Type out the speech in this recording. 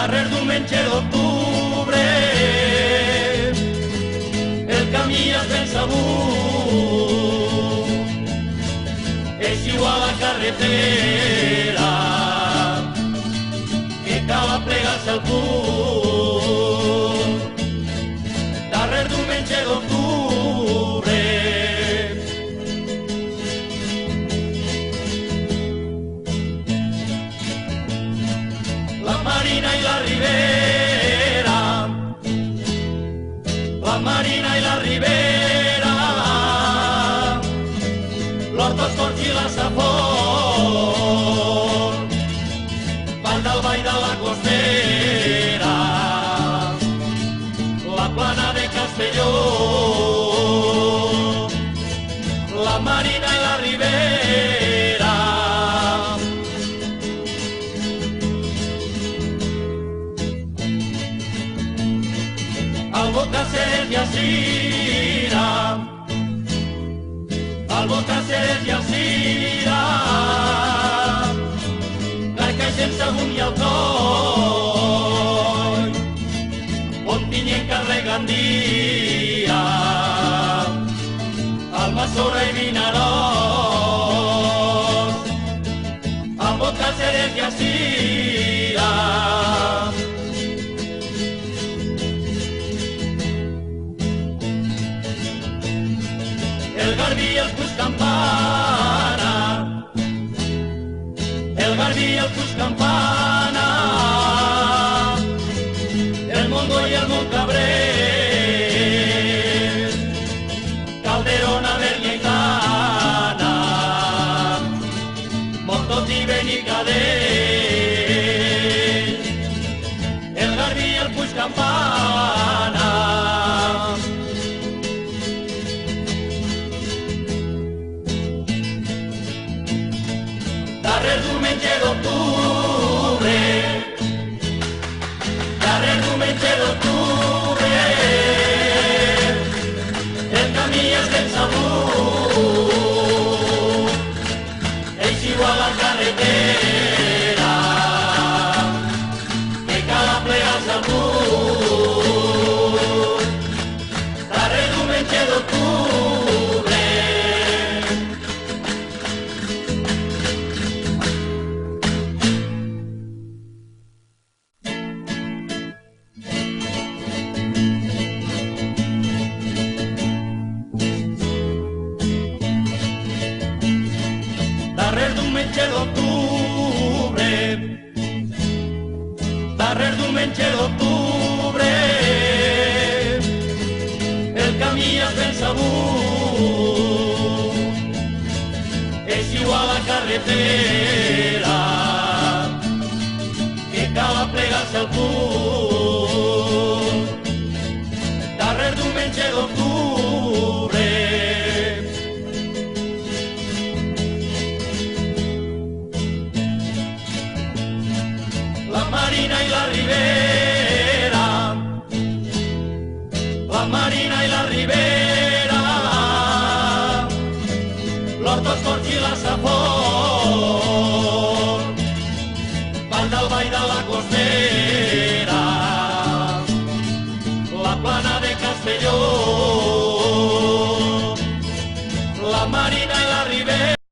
Darrer diumenge d'octubre el camí és ben sabut, eixiu a la carretera que cal aplegar-se al punt. Darrer diumenge d'octubre la Marina i la Ribera, la Marina i la Ribera, l'Horta, els Corts i la Safor, Vall d'Alba i de la Costera, la Plana de Castelló, la Marina i la Ribera. Albocàsser i Alzira, Albocàsser i Alzira, Carcaixent, Sagunt i Alcoi, Ontinyent, Carregandia, Almassora i Vinaròs, Albocàsser i Alzira. El Garbí i el Puig Campana, el Garbí i el Puig Campana, el Montgó i el Montcabrer, Calderona, Berlletana, Montot i Benicadell, el Garbí i el Puig Campana. Darrer diumenge d'octubre, darrer diumenge d'octubre, el camí és ben sabut, eixiu a la carretera que cal aplegar-se al punt. Darrer diumenge d'octubre darrer diumenge d'octubre, darrer diumenge d'octubre, el camí és ben sabut, eixiu a la carretera que cal aplegar-se al punt. Darrer diumenge d'octubre la Marina i la Ribera, la Marina i la Ribera, l'Horta, els Corts i la Safor, Vall d'Alba i de la Costera, la Plana de Castelló, la Marina